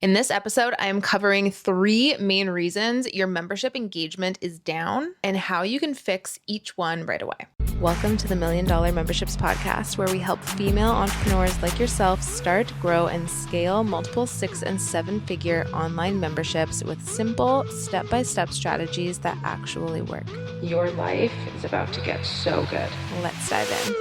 In this episode, I am covering 3 main reasons your membership engagement is down and how you can fix each one right away. Welcome to the $1 Million Memberships Podcast, where we help female entrepreneurs like yourself start, grow, and scale multiple 6- and 7-figure online memberships with simple, step-by-step strategies that actually work. Your life is about to get so good. Let's dive in.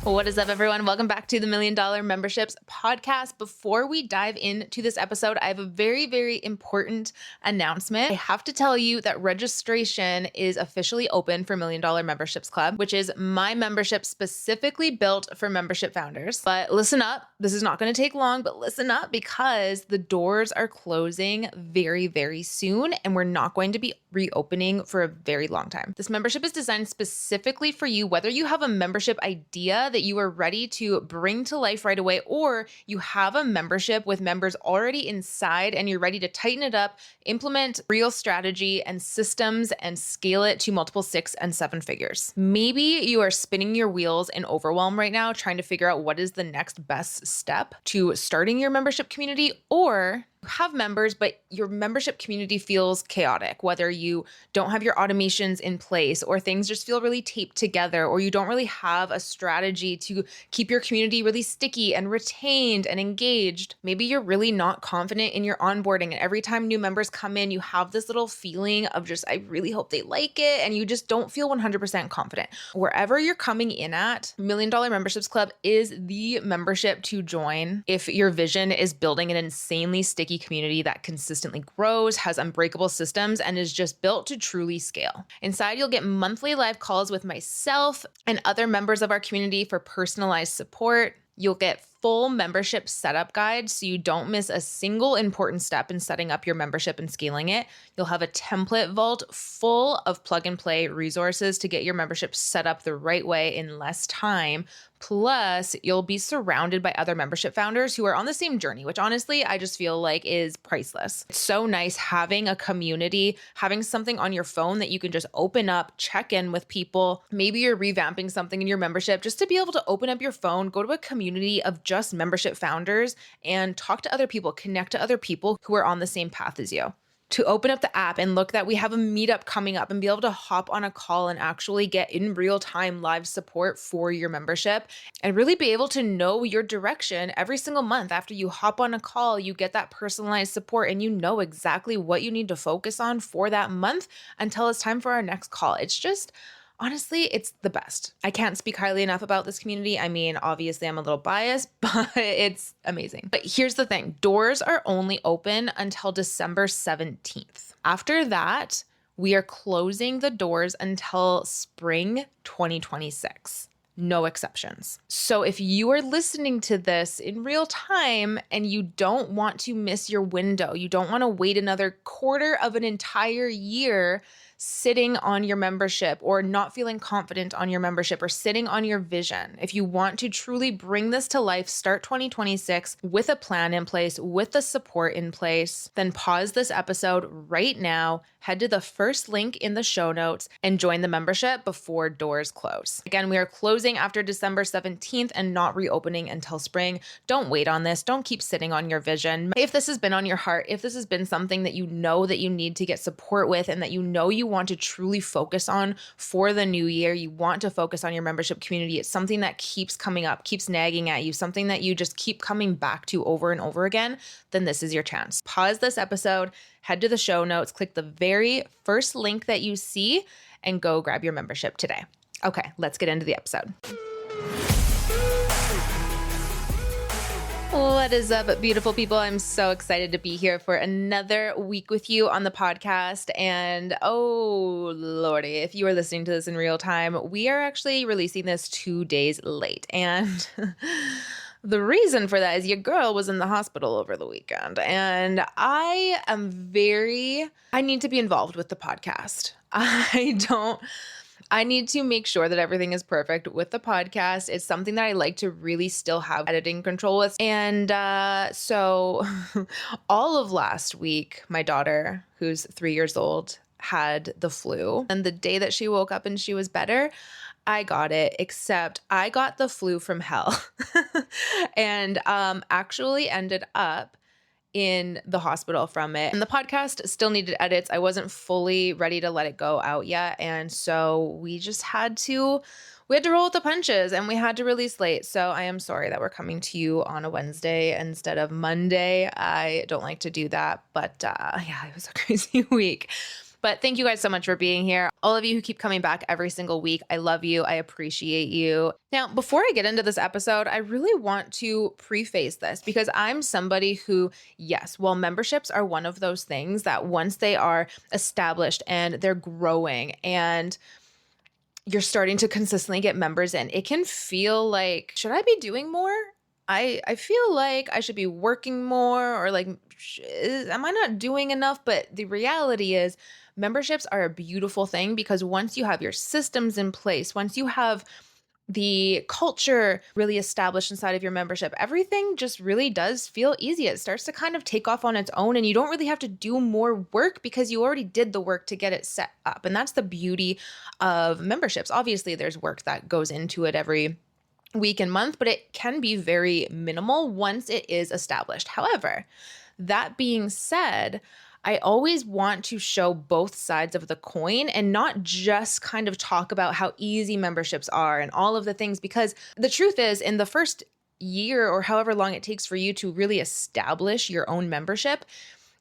What is up, everyone? Welcome back to the $1 Million Memberships Podcast. Before we dive into this episode, I have a very, very important announcement. I have to tell you that registration is officially open for $1 Million Memberships Club, which is my membership specifically built for membership founders. But listen up. This is not going to take long, but listen up because the doors are closing very, very soon, and we're not going to be reopening for a very long time. This membership is designed specifically for you, whether you have a membership idea that you are ready to bring to life right away, or you have a membership with members already inside and you're ready to tighten it up, implement real strategy and systems, and scale it to multiple 6- and 7 figures. Maybe you are spinning your wheels in overwhelm right now, trying to figure out what is the next best step to starting your membership community, or have members, but your membership community feels chaotic, whether you don't have your automations in place or things just feel really taped together, or you don't really have a strategy to keep your community really sticky and retained and engaged. Maybe you're really not confident in your onboarding, and every time new members come in, you have this little feeling of just, I really hope they like it, and you just don't feel 100% confident. Wherever you're coming in at, $1 Million Memberships Club is the membership to join if your vision is building an insanely sticky community that consistently grows, has unbreakable systems, and is just built to truly scale. Inside, you'll get monthly live calls with myself and other members of our community for personalized support. You'll get full membership setup guides so you don't miss a single important step in setting up your membership and scaling it. You'll have a template vault full of plug and play resources to get your membership set up the right way in less time. Plus, you'll be surrounded by other membership founders who are on the same journey, which honestly, I just feel like is priceless. It's so nice having a community, having something on your phone that you can just open up, check in with people. Maybe you're revamping something in your membership, just to be able to open up your phone, go to a community of just membership founders and talk to other people, connect to other people who are on the same path as you. To open up the app and look that we have a meetup coming up and be able to hop on a call and actually get in real time live support for your membership and really be able to know your direction every single month. After you hop on a call, you get that personalized support and you know exactly what you need to focus on for that month until it's time for our next call. It's just, honestly, it's the best. I can't speak highly enough about this community. I mean, obviously I'm a little biased, but it's amazing. But here's the thing. Doors are only open until December 17th. After that, we are closing the doors until spring 2026. No exceptions. So if you are listening to this in real time and you don't want to miss your window, you don't want to wait another quarter of an entire year sitting on your membership or not feeling confident on your membership or sitting on your vision. If you want to truly bring this to life, start 2026 with a plan in place, with the support in place, then pause this episode right now, head to the first link in the show notes and join the membership before doors close. Again, we are closing after December 17th and not reopening until spring. Don't wait on this. Don't keep sitting on your vision. If this has been on your heart, if this has been something that you know that you need to get support with and that you know you want to truly focus on for the new year, you want to focus on your membership community, it's something that keeps coming up, keeps nagging at you, something that you just keep coming back to over and over again, then this is your chance. Pause this episode, head to the show notes, click the very first link that you see, and go grab your membership today. Okay, let's get into the episode. What is up, beautiful people? I'm so excited to be here for another week with you on the podcast. And oh, Lordy, if you are listening to this in real time, we are actually releasing this 2 days late. And the reason for that is your girl was in the hospital over the weekend. And I need to be involved with the podcast. I need to make sure that everything is perfect with the podcast. It's something that I like to really still have editing control with. And so all of last week, my daughter, who's 3 years old, had the flu. And the day that she woke up and she was better, I got it, except I got the flu from hell and actually ended up in the hospital from it. And the podcast still needed edits. I wasn't fully ready to let it go out yet. And so we had to roll with the punches and we had to release late. So I am sorry that we're coming to you on a Wednesday instead of Monday. I don't like to do that, but yeah, it was a crazy week. But thank you guys so much for being here. All of you who keep coming back every single week, I love you. I appreciate you. Now, before I get into this episode, I really want to preface this because I'm somebody who, yes, while memberships are one of those things that once they are established and they're growing and you're starting to consistently get members in, it can feel like, should I be doing more? I feel like I should be working more or like, am I not doing enough? But the reality is memberships are a beautiful thing because once you have your systems in place, once you have the culture really established inside of your membership, everything just really does feel easy. It starts to kind of take off on its own and you don't really have to do more work because you already did the work to get it set up. And that's the beauty of memberships. Obviously, there's work that goes into it every week and month, but it can be very minimal once it is established. However, that being said, I always want to show both sides of the coin and not just kind of talk about how easy memberships are and all of the things, because the truth is in the first year or however long it takes for you to really establish your own membership,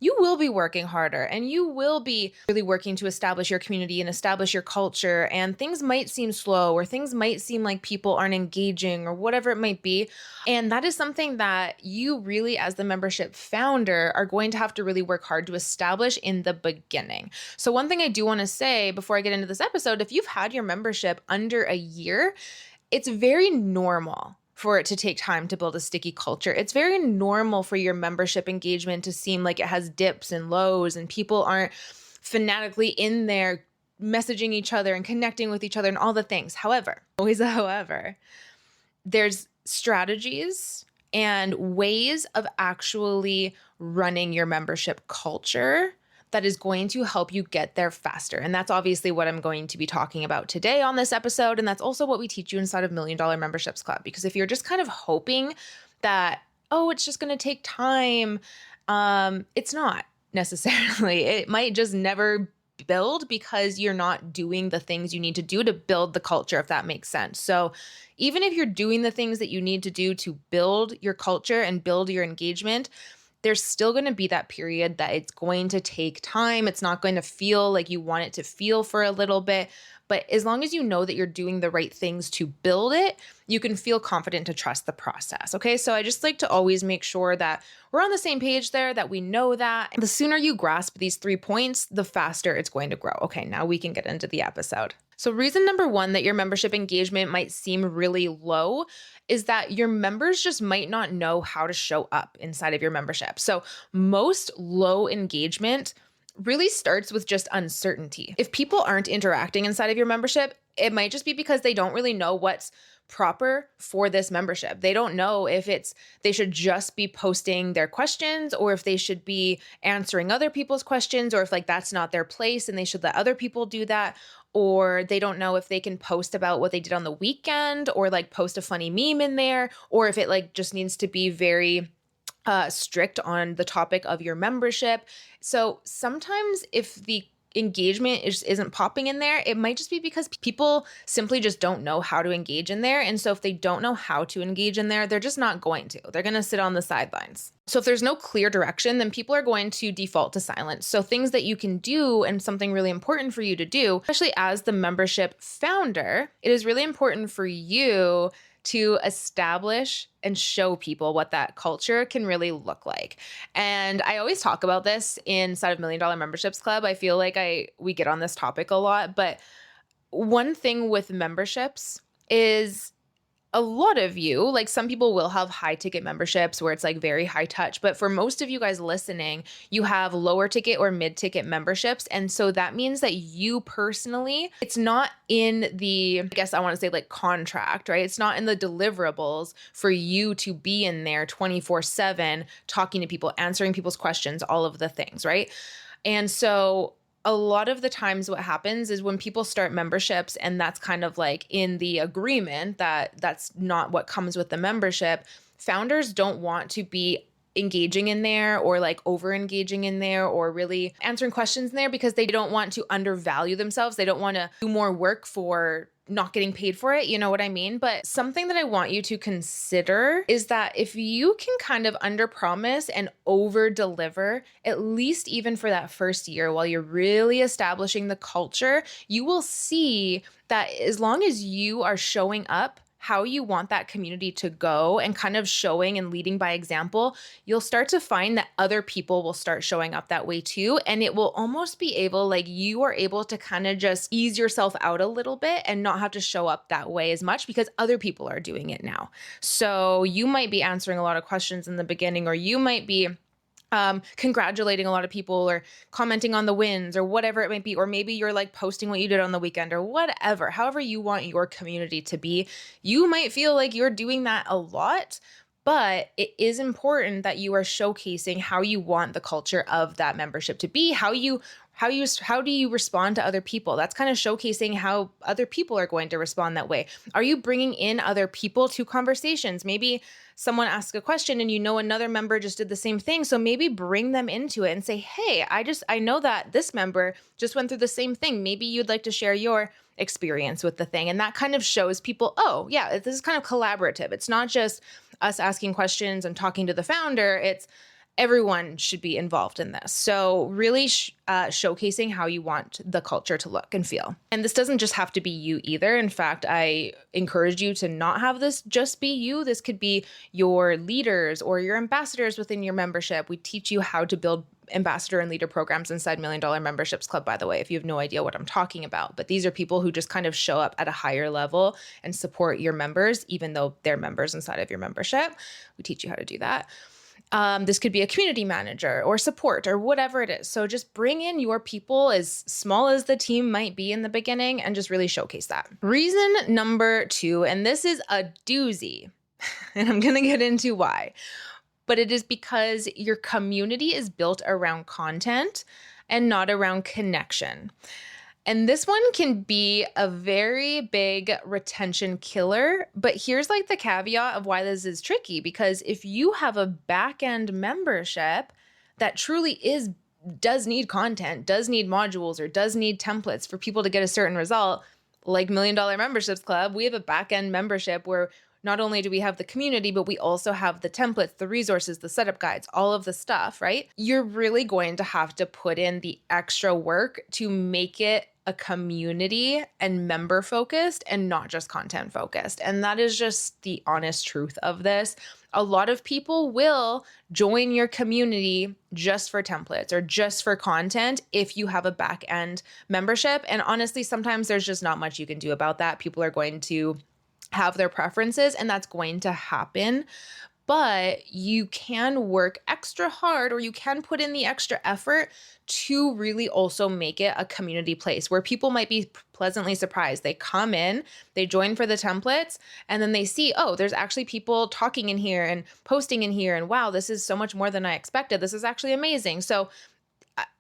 you will be working harder and you will be really working to establish your community and establish your culture. And things might seem slow or things might seem like people aren't engaging or whatever it might be. And that is something that you really, as the membership founder, are going to have to really work hard to establish in the beginning. So one thing I do want to say before I get into this episode, if you've had your membership under a year, it's very normal for it to take time to build a sticky culture. It's very normal for your membership engagement to seem like it has dips and lows and people aren't fanatically in there messaging each other and connecting with each other and all the things. However, always a however, there's strategies and ways of actually running your membership culture that is going to help you get there faster. And that's obviously what I'm going to be talking about today on this episode. And that's also what we teach you inside of $1 Million Memberships Club. Because if you're just kind of hoping that, oh, it's just going to take time, it's not necessarily. It might just never build because you're not doing the things you need to do to build the culture, if that makes sense. So even if you're doing the things that you need to do to build your culture and build your engagement, there's still going to be that period that it's going to take time. It's not going to feel like you want it to feel for a little bit. But as long as you know that you're doing the right things to build it, you can feel confident to trust the process. Okay. So I just like to always make sure that we're on the same page there, that we know that. The sooner you grasp these 3 points, the faster it's going to grow. Okay. Now we can get into the episode. So reason number 1 that your membership engagement might seem really low is that your members just might not know how to show up inside of your membership. So most low engagement really starts with just uncertainty. If people aren't interacting inside of your membership, it might just be because they don't really know what's proper for this membership. They don't know if they should just be posting their questions or if they should be answering other people's questions or if like that's not their place and they should let other people do that. Or they don't know if they can post about what they did on the weekend or like post a funny meme in there, or if it like just needs to be very strict on the topic of your membership. So sometimes if the engagement isn't popping in there, it might just be because people simply just don't know how to engage in there. And so if they don't know how to engage in there, they're just not going to. They're going to sit on the sidelines. So if there's no clear direction, then people are going to default to silence. So things that you can do and something really important for you to do, especially as the membership founder, it is really important for you to establish and show people what that culture can really look like. And I always talk about this inside of $1 Million Memberships Club. I feel like we get on this topic a lot, but one thing with memberships is a lot of you, like some people will have high ticket memberships where it's like very high touch, but for most of you guys listening, you have lower ticket or mid ticket memberships. And so that means that you personally, it's not in the, I guess I want to say like contract, right? It's not in the deliverables for you to be in there 24/7, talking to people, answering people's questions, all of the things, right? And so a lot of the times what happens is when people start memberships and that's kind of like in the agreement that that's not what comes with the membership, founders don't want to be engaging in there or like over engaging in there or really answering questions in there because they don't want to undervalue themselves. They don't want to do more work for not getting paid for it. You know what I mean? But something that I want you to consider is that if you can kind of under promise and over deliver, at least even for that first year while you're really establishing the culture, you will see that as long as you are showing up how you want that community to go and kind of showing and leading by example, you'll start to find that other people will start showing up that way too. And it will almost be able, like you are able to kind of just ease yourself out a little bit and not have to show up that way as much because other people are doing it now. So you might be answering a lot of questions in the beginning, or you might be congratulating a lot of people or commenting on the wins or whatever it might be. Or maybe you're like posting what you did on the weekend or whatever, however you want your community to be. You might feel like you're doing that a lot, but it is important that you are showcasing how you want the culture of that membership to be, how do you respond to other people? That's kind of showcasing how other people are going to respond that way. Are you bringing in other people to conversations? Maybe someone asks a question and you know another member just did the same thing. So maybe bring them into it and say, hey, I know that this member just went through the same thing. Maybe you'd like to share your experience with the thing. And that kind of shows people, oh yeah, this is kind of collaborative. It's not just us asking questions and talking to the founder. It's everyone should be involved in this. So really showcasing how you want the culture to look and feel. And this doesn't just have to be you either. In fact, I encourage you to not have this just be you. This could be your leaders or your ambassadors within your membership. We teach you how to build ambassador and leader programs inside $1 Million Memberships Club, by the way, if you have no idea what I'm talking about. But these are people who just kind of show up at a higher level and support your members, even though they're members inside of your membership. We teach you how to do that. This could be a community manager or support or whatever it is. So just bring in your people, as small as the team might be in the beginning, and just really showcase that. Reason number 2, and this is a doozy, and I'm going to get into why, but it is because your community is built around content and not around connection. And this one can be a very big retention killer, but here's like the caveat of why this is tricky, because if you have a back-end membership that truly does need content, does need modules, or does need templates for people to get a certain result, like $1 Million Memberships Club, we have a back-end membership where not only do we have the community, but we also have the templates, the resources, the setup guides, all of the stuff, right? You're really going to have to put in the extra work to make it a community and member focused and not just content focused. And that is just the honest truth of this. A lot of people will join your community just for templates or just for content if you have a back end membership. And honestly, sometimes there's just not much you can do about that. People are going to have their preferences, and that's going to happen. But you can work extra hard, or you can put in the extra effort to really also make it a community place where people might be pleasantly surprised. They come in, they join for the templates, and then they see, oh, there's actually people talking in here and posting in here. And wow, this is so much more than I expected. This is actually amazing. So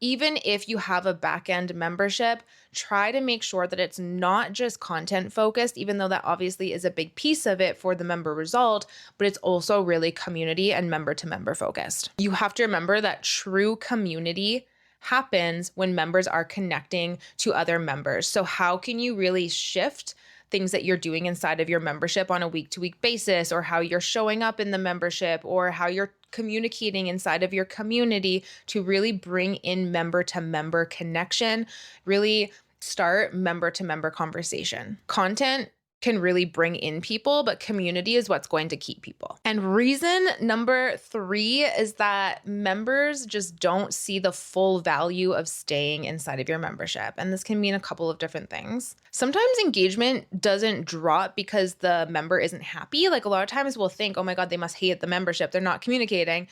even if you have a back-end membership, try to make sure that it's not just content focused, even though that obviously is a big piece of it for the member result, but it's also really community and member to member focused. You have to remember that true community happens when members are connecting to other members. So how can you really shift things that you're doing inside of your membership on a week-to-week basis, or how you're showing up in the membership, or how you're communicating inside of your community to really bring in member to member connection, really start member to member conversation. Content can really bring in people, but community is what's going to keep people. And reason number 3 is that members just don't see the full value of staying inside of your membership. And this can mean a couple of different things. Sometimes engagement doesn't drop because the member isn't happy. Like a lot of times we'll think, oh my God, they must hate the membership. They're not communicating.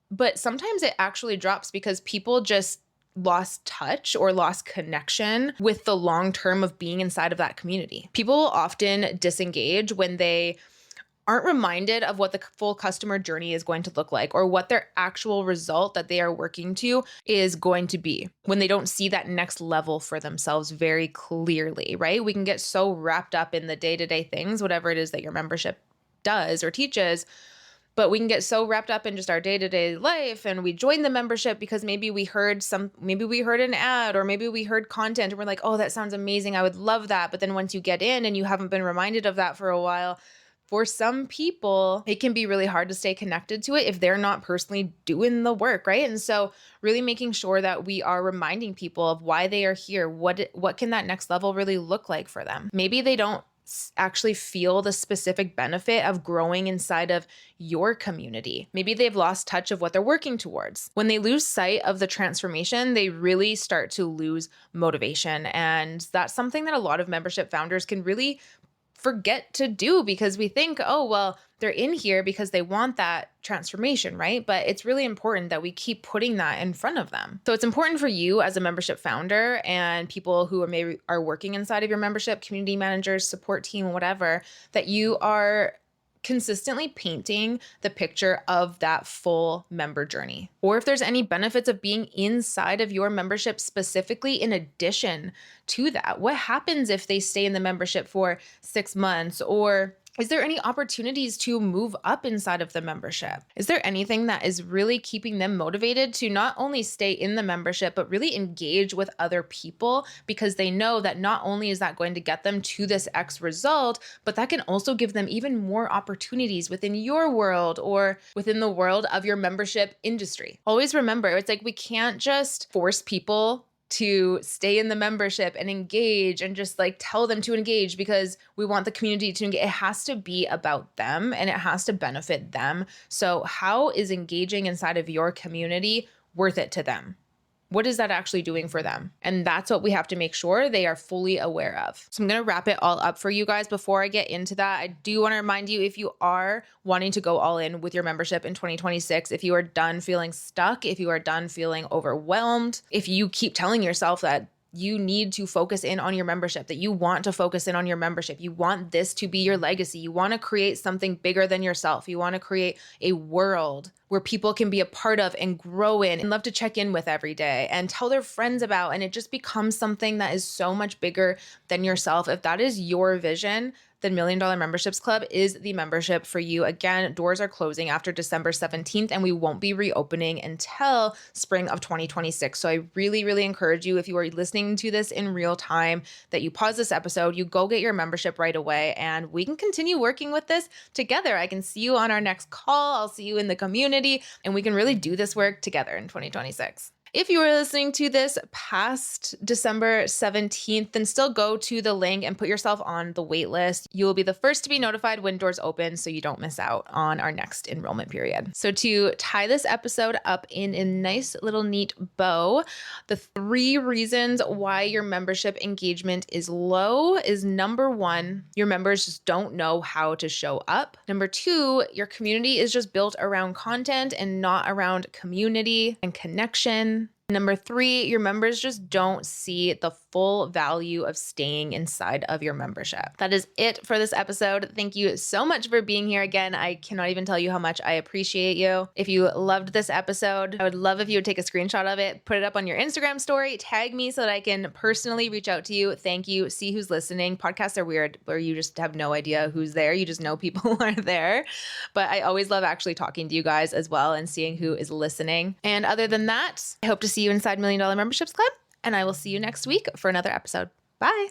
But sometimes it actually drops because people just lost touch or lost connection with the long term of being inside of that community. People will often disengage when they aren't reminded of what the full customer journey is going to look like or what their actual result that they are working to is going to be when they don't see that next level for themselves very clearly, right? We can get so wrapped up in the day-to-day things, whatever it is that your membership does or teaches, but we can get so wrapped up in just our day-to-day life, and we join the membership because maybe we heard an ad, or maybe we heard content and we're like, oh, that sounds amazing, I would love that. But then once you get in and you haven't been reminded of that for a while, for some people, it can be really hard to stay connected to it if they're not personally doing the work, right? And so really making sure that we are reminding people of why they are here. What can that next level really look like for them? Maybe they don't actually feel the specific benefit of growing inside of your community. Maybe they've lost touch of what they're working towards. When they lose sight of the transformation, they really start to lose motivation. And that's something that a lot of membership founders can really forget to do because we think, oh, well, they're in here because they want that transformation, right? But it's really important that we keep putting that in front of them. So it's important for you as a membership founder and people who are working inside of your membership, community managers, support team, whatever, that you are consistently painting the picture of that full member journey. Or if there's any benefits of being inside of your membership specifically in addition to that. What happens if they stay in the membership for 6 months? Or is there any opportunities to move up inside of the membership? Is there anything that is really keeping them motivated to not only stay in the membership, but really engage with other people because they know that not only is that going to get them to this X result, but that can also give them even more opportunities within your world or within the world of your membership industry. Always remember, it's like we can't just force people to stay in the membership and engage and just like tell them to engage because we want the community to engage. It has to be about them and it has to benefit them. So how is engaging inside of your community worth it to them? What is that actually doing for them? And that's what we have to make sure they are fully aware of. So I'm going to wrap it all up for you guys. Before I get into that, I do want to remind you, if you are wanting to go all in with your membership in 2026, if you are done feeling stuck, if you are done feeling overwhelmed, if you keep telling yourself that you need to focus in on your membership, that you want to focus in on your membership, you want this to be your legacy, you want to create something bigger than yourself, you want to create a world where people can be a part of and grow in and love to check in with every day and tell their friends about, and it just becomes something that is so much bigger than yourself. If that is your vision, then $1 Million Memberships Club is the membership for you. Again, doors are closing after December 17th, and we won't be reopening until spring of 2026. So I really, really encourage you, if you are listening to this in real time, that you pause this episode, you go get your membership right away, and we can continue working with this together. I can see you on our next call. I'll see you in the community, and we can really do this work together in 2026. If you are listening to this past December 17th, then still go to the link and put yourself on the wait list. You will be the first to be notified when doors open so you don't miss out on our next enrollment period. So to tie this episode up in a nice little neat bow, the 3 reasons why your membership engagement is low is: number 1, your members just don't know how to show up. Number 2, your community is just built around content and not around community and connection. Number 3, your members just don't see the full value of staying inside of your membership. That is it for this episode. Thank you so much for being here again. I cannot even tell you how much I appreciate you. If you loved this episode, I would love if you would take a screenshot of it, put it up on your Instagram story, tag me so that I can personally reach out to you. Thank you. See who's listening. Podcasts are weird where you just have no idea who's there. You just know people are there. But I always love actually talking to you guys as well and seeing who is listening. And other than that, I hope to see you inside $1 Million Memberships Club, and I will see you next week for another episode. Bye.